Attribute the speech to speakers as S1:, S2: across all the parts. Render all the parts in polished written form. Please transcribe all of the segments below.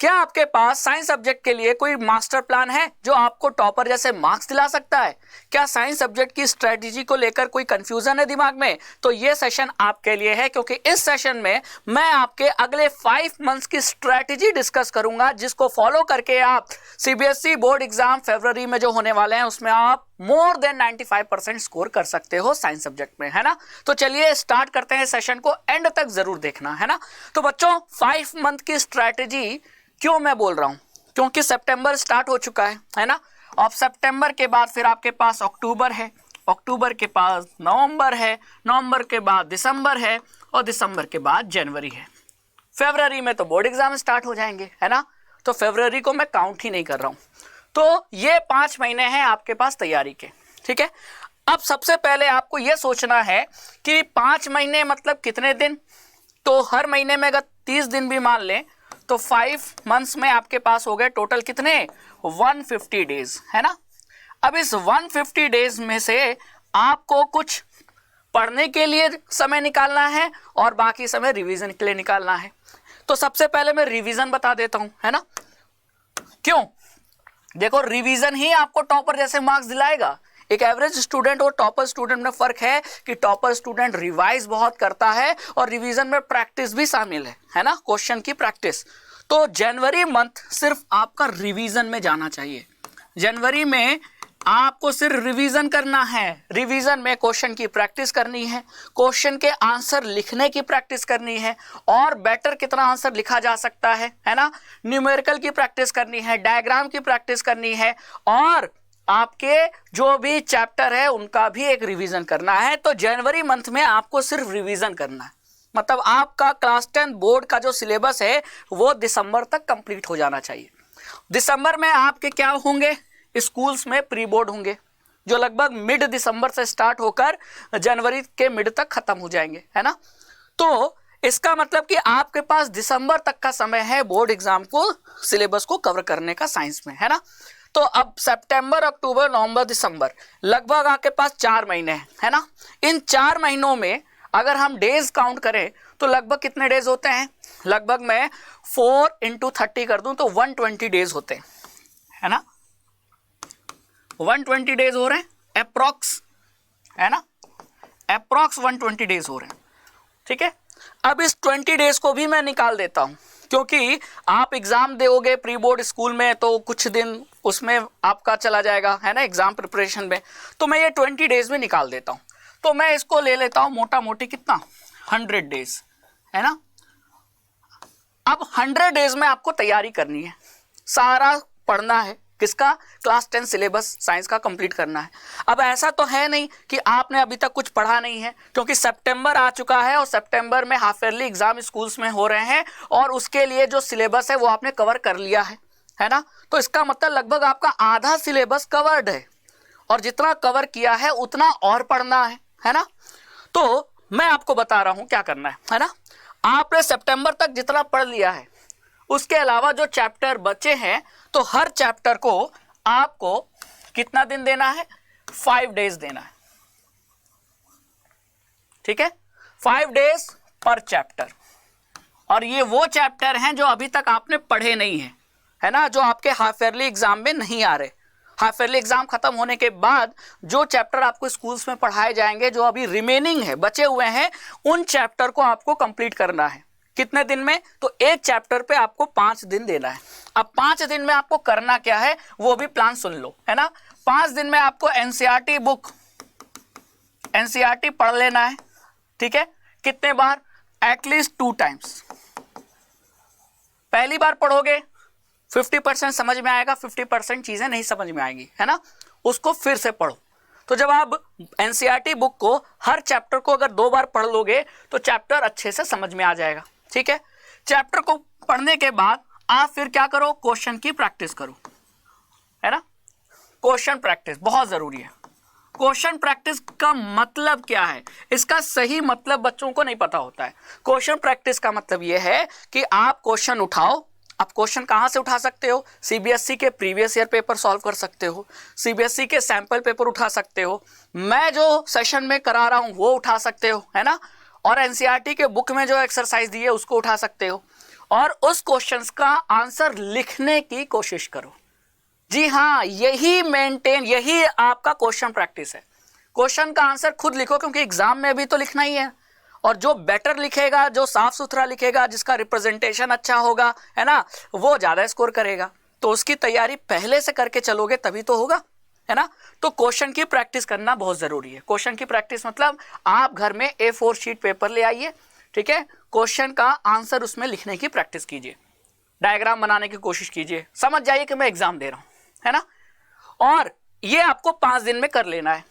S1: क्या आपके पास science subject के लिए कोई मास्टर प्लान है जो आपको टॉपर जैसे मार्क्स दिला सकता है? क्या साइंस सब्जेक्ट की स्ट्रेटजी को लेकर कोई कंफ्यूजन है दिमाग में? तो ये सेशन आपके लिए है, क्योंकि इस सेशन में मैं आपके अगले 5 मंथ्स की स्ट्रेटजी डिस्कस करूंगा, जिसको फॉलो करके आप सीबीएसई बोर्ड एग्जाम फरवरी में जो होने वाले हैं उसमें आप मोर देन 95% स्कोर कर सकते हो साइंस सब्जेक्ट में, है ना। तो चलिए स्टार्ट करते हैं सेशन को, एंड तक जरूर देखना, है ना। तो बच्चों 5 मंथ की स्ट्रेटजी क्यों मैं बोल रहा हूं? क्योंकि सितंबर स्टार्ट हो चुका है ना। अब सितंबर के बाद फिर आपके पास अक्टूबर है, अक्टूबर के पास नवंबर है, नवंबर के बाद दिसंबर है, और दिसंबर के बाद जनवरी है। फरवरी में तो बोर्ड एग्जाम स्टार्ट हो जाएंगे, है ना। तो फरवरी को मैं काउंट ही नहीं कर रहा हूं। तो ये 5 महीने हैं आपके पास तैयारी के, ठीक है। अब सबसे पहले आपको यह सोचना है कि 5 महीने मतलब कितने दिन। तो हर महीने में अगर 30 दिन भी मान लें तो 5 मंथ्स में आपके पास हो गए टोटल कितने, 150 डेज, है ना। अब इस 150 डेज में से आपको कुछ पढ़ने के लिए समय निकालना है और बाकी समय रिवीजन के लिए निकालना है। तो सबसे पहले मैं रिवीजन बता देता हूं, है ना। क्यों? देखो, रिवीजन ही आपको टॉपर जैसे मार्क्स दिलाएगा। एक एवरेज स्टूडेंट और टॉपर स्टूडेंट में फर्क है कि टॉपर स्टूडेंट रिवाइज बहुत करता है और रिवीजन में प्रैक्टिस भी शामिल है ना, क्वेश्चन की प्रैक्टिस। तो जनवरी मंथ सिर्फ आपका रिवीजन में जाना चाहिए। जनवरी में आपको सिर्फ रिवीजन करना है। रिवीजन में क्वेश्चन की प्रैक्टिस करनी है, क्वेश्चन के आंसर लिखने की प्रैक्टिस करनी है, और बेटर कितना आंसर लिखा जा सकता है ना। न्यूमेरिकल की प्रैक्टिस करनी है, डायग्राम की प्रैक्टिस करनी है, और आपके जो भी चैप्टर है उनका भी एक रिवीजन करना है। तो जनवरी मंथ में आपको सिर्फ रिवीजन करना है। मतलब आपका क्लास 10 बोर्ड का जो सिलेबस है वो दिसंबर तक कंप्लीट हो जाना चाहिए। दिसंबर में आपके क्या होंगे, स्कूल्स में प्री बोर्ड होंगे, जो लगभग मिड दिसंबर से स्टार्ट होकर जनवरी के मिड तक खत्म हो जाएंगे, है ना। तो इसका मतलब कि आपके पास दिसंबर तक का समय है बोर्ड एग्जाम को सिलेबस को कवर करने का साइंस में, है ना। तो अब सितंबर, अक्टूबर, नवंबर, दिसंबर लगभग आपके पास 4 महीने हैं, है ना। इन 4 महीनों में अगर हम डेज काउंट करें तो लगभग कितने डेज होते हैं? लगभग मैं 4 × 30 कर दूं तो 120 डेज होते हैं, है ना। 120 डेज हो रहे हैं अप्रॉक्स, है ना। अप्रॉक्स 120 डेज हो रहे हैं, ठीक है। अब इस 20 डेज को भी मैं निकाल देता हूं, क्योंकि आप एग्जाम दोगे प्री बोर्ड स्कूल में तो कुछ दिन उसमें आपका चला जाएगा, है ना, एग्जाम प्रिपरेशन में। तो मैं ये 20 डेज में निकाल देता हूं। तो मैं इसको ले लेता हूं मोटा मोटी कितना, 100 डेज, है ना। अब 100 डेज में आपको तैयारी करनी है, सारा पढ़ना है। किसका? क्लास 10 सिलेबस साइंस का कंप्लीट करना है। अब ऐसा तो है नहीं कि आपने अभी तक कुछ पढ़ा नहीं है, क्योंकि सितंबर आ चुका है और सितंबर में हाफ ईयरली एग्जाम स्कूल्स में हो रहे हैं, और उसके लिए जो सिलेबस है वो आपने कवर कर लिया है ना। तो इसका मतलब लगभग आपका आधा सिलेबस कवर्ड है, और जितना कवर किया है उतना और पढ़ना है ना। तो मैं आपको बता रहा हूं क्या करना है ना। आपने सितंबर तक जितना पढ़ लिया है उसके अलावा जो चैप्टर बचे हैं, तो हर चैप्टर को आपको कितना दिन देना है? 5 डेज देना है, ठीक है। 5 डेज पर चैप्टर। और ये वो चैप्टर हैं जो अभी तक आपने पढ़े नहीं है ना, जो आपके हाफ ईयरली एग्जाम में नहीं आ रहे। हाफ ईयरली एग्जाम खत्म होने के बाद जो चैप्टर आपको स्कूल्स में पढ़ाए जाएंगे, जो अभी रिमेनिंग है, बचे हुए हैं, उन चैप्टर को आपको कंप्लीट करना है। कितने दिन में? तो एक चैप्टर पे आपको 5 दिन देना है। अब 5 दिन में आपको करना क्या है वो भी प्लान सुन लो, है ना। 5 दिन में आपको एनसीईआरटी बुक, एनसीईआरटी पढ़ लेना है, ठीक है। कितने बार? At least 2 times. पहली बार पढ़ोगे 50% समझ में आएगा, 50% चीजें नहीं समझ में आएगी, है ना। उसको फिर से पढ़ो। तो जब आप एनसीईआरटी बुक को हर चैप्टर को अगर 2 बार पढ़ लोगे तो चैप्टर अच्छे से समझ में आ जाएगा, ठीक है। चैप्टर को पढ़ने के बाद आप फिर क्या करो? क्वेश्चन की प्रैक्टिस करो, है ना। क्वेश्चन प्रैक्टिस बहुत जरूरी है। क्वेश्चन प्रैक्टिस का मतलब क्या है? इसका सही मतलब बच्चों को नहीं पता होता है। क्वेश्चन प्रैक्टिस का मतलब यह है कि आप क्वेश्चन उठाओ। आप क्वेश्चन कहां से उठा सकते हो? सीबीएसई के प्रीवियस ईयर पेपर सॉल्व कर सकते हो, सीबीएसई के सैंपल पेपर उठा सकते हो, मैं जो सेशन में करा रहा हूं वो उठा सकते हो, है ना। और एनसीईआरटी के बुक में जो एक्सरसाइज दी है उसको उठा सकते हो। और उस क्वेश्चंस का आंसर लिखने की कोशिश करो। जी हाँ, यही आपका क्वेश्चन प्रैक्टिस है। क्वेश्चन का आंसर खुद लिखो, क्योंकि एग्जाम में भी तो लिखना ही है। और जो बेटर लिखेगा, जो साफ सुथरा लिखेगा, जिसका रिप्रेजेंटेशन अच्छा होगा, है ना, वो ज्यादा स्कोर करेगा। तो उसकी तैयारी पहले से करके चलोगे तभी तो होगा, है ना। तो क्वेश्चन की प्रैक्टिस करना बहुत जरूरी है। क्वेश्चन की प्रैक्टिस मतलब आप घर में A4 शीट पेपर ले आइए, ठीक है, क्वेश्चन का आंसर उसमें लिखने की प्रैक्टिस कीजिए, डायग्राम बनाने की कोशिश कीजिए, समझ जाइए कि मैं एग्जाम दे रहा हूं, है ना। और ये आपको 5 दिन में कर लेना है,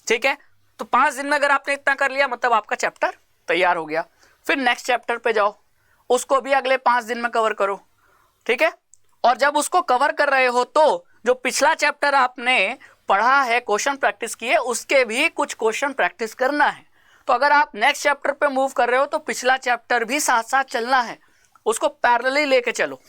S1: ठीक है। तो 5 दिन में अगर आपने इतना कर लिया मतलब आपका चैप्टर तैयार हो गया। फिर नेक्स्ट चैप्टर पे जाओ, उसको भी अगले 5 दिन में कवर करो, ठीक है। और जब उसको कवर कर रहे हो तो जो पिछला चैप्टर आपने पढ़ा है, क्वेश्चन प्रैक्टिस किए, उसके भी कुछ क्वेश्चन प्रैक्टिस करना है। तो अगर आप नेक्स्ट चैप्टर पे मूव कर रहे हो तो पिछला चैप्टर भी साथ साथ चलना है, उसको पैरेलली लेके चलो,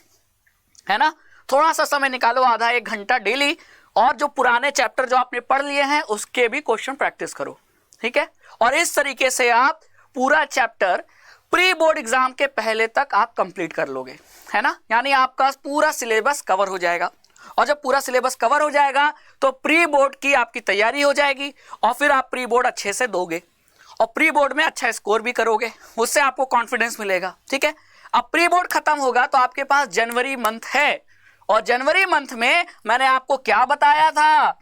S1: है ना। थोड़ा सा समय निकालो, आधा 1 घंटा डेली, और जो पुराने चैप्टर जो आपने पढ़ लिए हैं उसके भी क्वेश्चन प्रैक्टिस करो, ठीक है। और इस तरीके से आप पूरा चैप्टर प्री बोर्ड एग्जाम के पहले तक आप कंप्लीट कर लोगे, है ना। यानी आपका पूरा सिलेबस कवर हो जाएगा। और जब पूरा सिलेबस कवर हो जाएगा तो प्री बोर्ड की आपकी तैयारी हो जाएगी, और फिर आप प्री बोर्ड अच्छे से दोगे और प्री बोर्ड में अच्छा स्कोर भी करोगे, उससे आपको कॉन्फिडेंस मिलेगा, ठीक है। अब प्री बोर्ड खत्म होगा तो आपके पास जनवरी मंथ है, और जनवरी मंथ में मैंने आपको क्या बताया था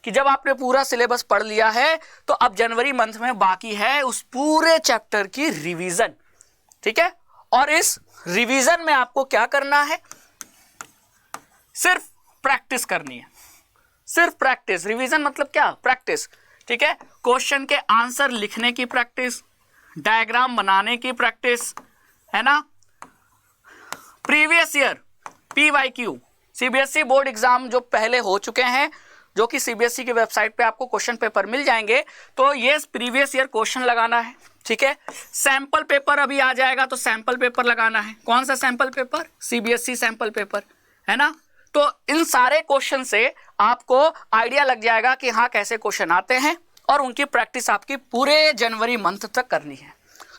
S1: कि जब आपने पूरा सिलेबस पढ़ लिया है तो अब जनवरी मंथ में बाकी है उस पूरे चैप्टर की रिवीजन, ठीक है। और इस रिवीजन में आपको क्या करना है, सिर्फ प्रैक्टिस करनी है, सिर्फ प्रैक्टिस। रिवीजन मतलब क्या, प्रैक्टिस, ठीक है। क्वेश्चन के आंसर लिखने की प्रैक्टिस, डायग्राम बनाने की प्रैक्टिस, है ना। Previous year PYQ CBSE board exam जो पहले हो चुके हैं, जो कि CBSE की वेबसाइट पे आपको क्वेश्चन पेपर मिल जाएंगे, तो ये प्रीवियस ईयर क्वेश्चन लगाना है, ठीक है। सैंपल पेपर अभी आ जाएगा तो सैंपल पेपर लगाना है। कौन सा sample paper, CBSE sample paper, है ना। तो इन सारे क्वेश्चन से आपको आइडिया लग जाएगा कि हाँ कैसे क्वेश्चन आते हैं, और उनकी प्रैक्टिस आपकी पूरे जनवरी मंथ तक करनी है।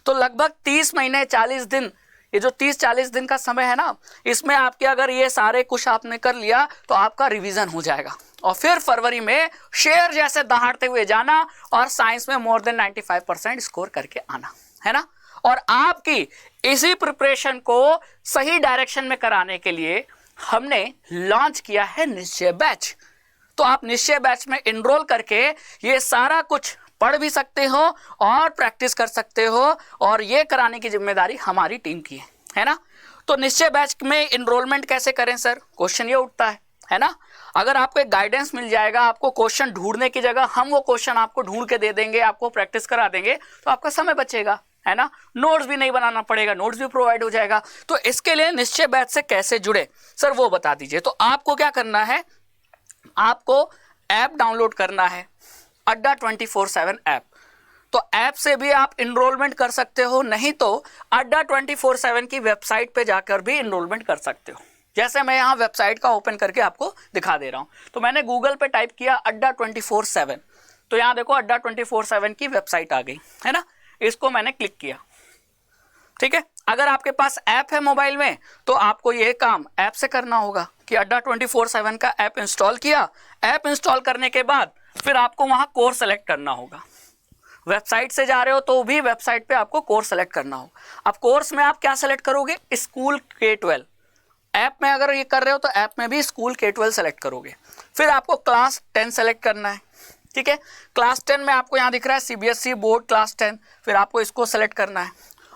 S1: तो लगभग 30 महीने 40 दिन, ये जो 30-40 दिन का समय है ना, इसमें आपके अगर ये सारे कुछ आपने कर लिया तो आपका रिवीजन हो जाएगा। और फिर फरवरी में शेर जैसे दहाड़ते हुए जाना और साइंस में मोर देन 95% स्कोर करके आना, है ना। और आपकी इसी प्रिपरेशन को सही डायरेक्शन में कराने के लिए हमने लॉन्च किया है निश्चय बैच। तो आप निश्चय बैच में एनरोल करके ये सारा कुछ पढ़ भी सकते हो और प्रैक्टिस कर सकते हो, और ये कराने की जिम्मेदारी हमारी टीम की है ना। तो निश्चय बैच में एनरोलमेंट कैसे करें सर, क्वेश्चन ये उठता है ना। अगर आपको एक गाइडेंस मिल जाएगा, आपको क्वेश्चन ढूंढने की जगह हम वो क्वेश्चन आपको ढूंढ के दे देंगे, आपको प्रैक्टिस करा देंगे, तो आपका समय बचेगा, है ना। नोट्स भी नहीं बनाना पड़ेगा, नोट्स भी प्रोवाइड हो जाएगा। तो इसके लिए निश्चय बैच से कैसे जुड़े सर वो बता दीजिए। तो आपको क्या करना है, आपको ऐप डाउनलोड करना है, अड्डा 24/7 ऐप। तो ऐप से भी आप इनरोलमेंट कर सकते हो, नहीं तो अड्डा 24/7 की वेबसाइट पे जाकर भी इनरोलमेंट कर सकते हो। जैसे मैं यहाँ वेबसाइट का ओपन करके आपको दिखा दे रहा हूँ। तो मैंने गूगल पे टाइप किया अड्डा 24/7, तो यहाँ देखो अड्डा 24/7 की वेबसाइट आ गई, है ना। इसको मैंने क्लिक किया, ठीक है। अगर आपके पास ऐप है मोबाइल में तो आपको ये काम ऐप से करना होगा कि अड्डा 24/7 का ऐप इंस्टॉल किया। ऐप इंस्टॉल करने के बाद फिर आपको वहां कोर्स सेलेक्ट करना होगा। वेबसाइट से जा रहे हो तो भी वेबसाइट पे आपको कोर्स सेलेक्ट करना होगा। अब कोर्स में आप क्या सेलेक्ट करोगे, स्कूल K12। ऐप में अगर ये कर रहे हो तो ऐप में भी स्कूल K12 सेलेक्ट करोगे। फिर आपको क्लास 10 सेलेक्ट करना है, ठीक है। क्लास 10 में आपको यहाँ दिख रहा है CBSE बोर्ड क्लास 10, फिर आपको इसको सेलेक्ट करना है।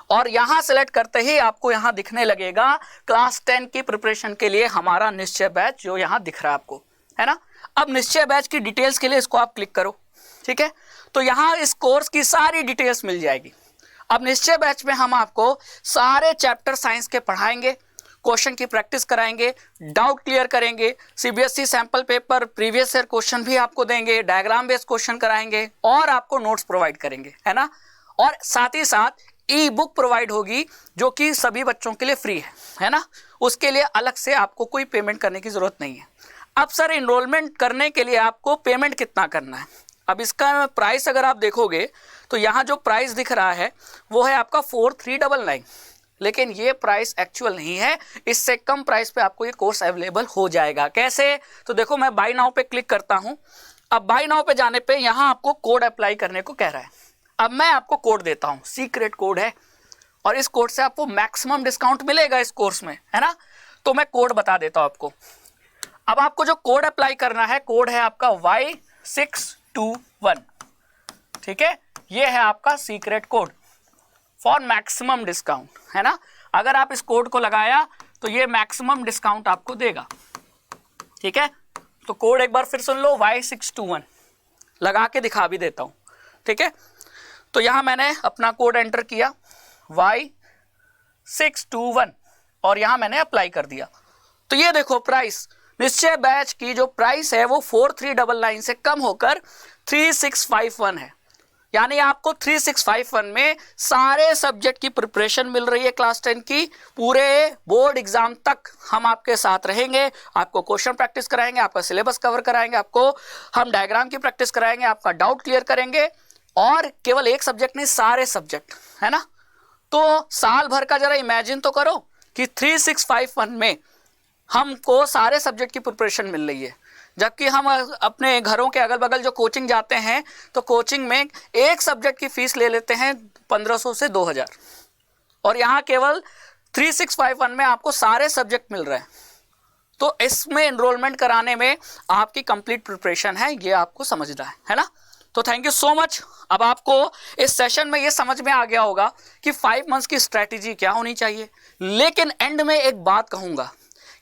S1: और यहाँ सेलेक्ट करते ही आपको यहाँ दिखने लगेगा क्लास 10 की प्रिपरेशन के लिए हमारा निश्चय बैच, जो यहाँ दिख रहा है आपको, है ना। अब निश्चय बैच की डिटेल्स के लिए इसको आप क्लिक करो, ठीक है। तो यहाँ इस कोर्स की सारी डिटेल्स मिल जाएगी। अब निश्चय बैच में हम आपको सारे चैप्टर साइंस के पढ़ाएंगे, क्वेश्चन की प्रैक्टिस कराएंगे, डाउट क्लियर करेंगे, CBSE sample paper previous year question भी आपको देंगे, डायग्राम बेस्ड क्वेश्चन कराएंगे, और आपको नोट्स प्रोवाइड करेंगे, है ना। और साथ ही साथ ई बुक प्रोवाइड होगी जो कि सभी बच्चों के लिए फ्री है ना। उसके लिए अलग से आपको कोई पेमेंट करने की जरूरत नहीं है। अब सर इनरोलमेंट करने के लिए आपको पेमेंट कितना करना है। अब इसका प्राइस अगर आप देखोगे तो यहाँ जो प्राइस दिख रहा है वो है आपका 4399, लेकिन ये प्राइस एक्चुअल नहीं है, इससे कम प्राइस पे आपको ये कोर्स अवेलेबल हो जाएगा। कैसे? तो देखो मैं बाय नाउ पे क्लिक करता हूं। अब बाय नाउ पे जाने पे यहां आपको कोड अप्लाई करने को कह रहा है। अब मैं आपको कोड देता हूं, सीक्रेट कोड है और इस कोड से आपको मैक्सिमम डिस्काउंट मिलेगा इस कोर्स में, है ना। तो मैं कोड बता देता हूं आपको। अब आपको जो कोड अप्लाई करना है, कोड है आपका Y621, ठीक है। ये है आपका secret code for maximum discount, है ना। अगर आप इस कोड को लगाया तो ये मैक्सिमम डिस्काउंट आपको देगा, ठीक है। तो कोड एक बार फिर सुन लो, Y621 लगा के दिखा भी देता हूं, ठीक है। तो यहां मैंने अपना कोड एंटर किया Y621 और यहां मैंने अप्लाई कर दिया। तो ये देखो प्राइस, निश्चय बैच की जो प्राइस है वो 4399 से कम होकर 3651 है। यानी आपको 3651 में सारे सब्जेक्ट की प्रिपरेशन मिल रही है। क्लास 10 की पूरे बोर्ड एग्जाम तक हम आपके साथ रहेंगे, आपको क्वेश्चन प्रैक्टिस कराएंगे, आपका सिलेबस कवर कराएंगे, आपको हम डायग्राम की प्रैक्टिस कराएंगे, आपका डाउट क्लियर करेंगे। और केवल एक सब्जेक्ट नहीं, सारे सब्जेक्ट, है ना। तो साल भर का जरा इमेजिन तो करो कि 3651 में हमको सारे सब्जेक्ट की प्रिपरेशन मिल रही है। जबकि हम अपने घरों के अगल बगल जो कोचिंग जाते हैं तो कोचिंग में एक सब्जेक्ट की फीस ले लेते हैं 1500 से 2000, और यहाँ केवल 3651 में आपको सारे सब्जेक्ट मिल रहे हैं। तो इसमें एनरोलमेंट कराने में आपकी कंप्लीट प्रिपरेशन है, ये आपको समझना है ना। तो थैंक यू सो मच। अब आपको इस सेशन में ये समझ में आ गया होगा कि 5 मंथ्स की स्ट्रैटेजी क्या होनी चाहिए। लेकिन एंड में एक बात कहूँगा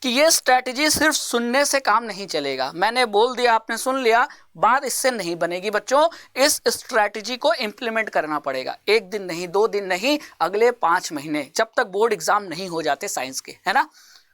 S1: कि ये स्ट्रैटेजी सिर्फ सुनने से काम नहीं चलेगा। मैंने बोल दिया, आपने सुन लिया, बात इससे नहीं बनेगी बच्चों। इस स्ट्रैटेजी को इम्प्लीमेंट करना पड़ेगा, 1 दिन नहीं, 2 दिन नहीं, अगले 5 महीने, जब तक बोर्ड एग्जाम नहीं हो जाते साइंस के, है ना।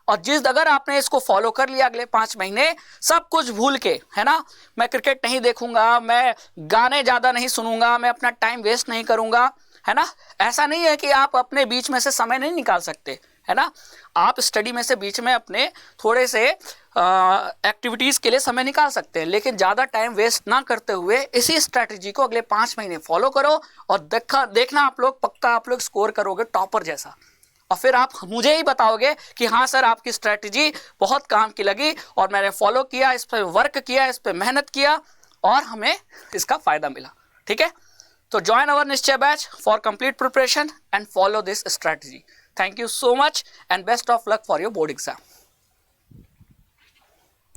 S1: और अगर आपने इसको फॉलो कर लिया अगले 5 महीने, सब कुछ भूल के, है ना, मैं क्रिकेट नहीं देखूंगा, मैं गाने ज़्यादा नहीं सुनूंगा, मैं अपना टाइम वेस्ट नहीं करूंगा, है ना। ऐसा नहीं है कि आप अपने बीच में से समय नहीं निकाल सकते, है ना। आप स्टडी में से बीच में अपने थोड़े से एक्टिविटीज़ के लिए समय निकाल सकते हैं, लेकिन ज़्यादा टाइम वेस्ट ना करते हुए इसी स्ट्रैटेजी को अगले 5 महीने फॉलो करो और देखना आप लोग पक्का आप लोग स्कोर करोगे टॉपर जैसा। और फिर आप मुझे ही बताओगे कि हाँ सर आपकी स्ट्रैटेजी बहुत काम की लगी और मैंने फॉलो किया, इस पर वर्क किया, इस पर मेहनत किया और हमें इसका फ़ायदा मिला, ठीक है। तो ज्वाइन अवर निश्चय batch for complete preparation and follow this strategy. Thank you so much and best of luck for your board exam.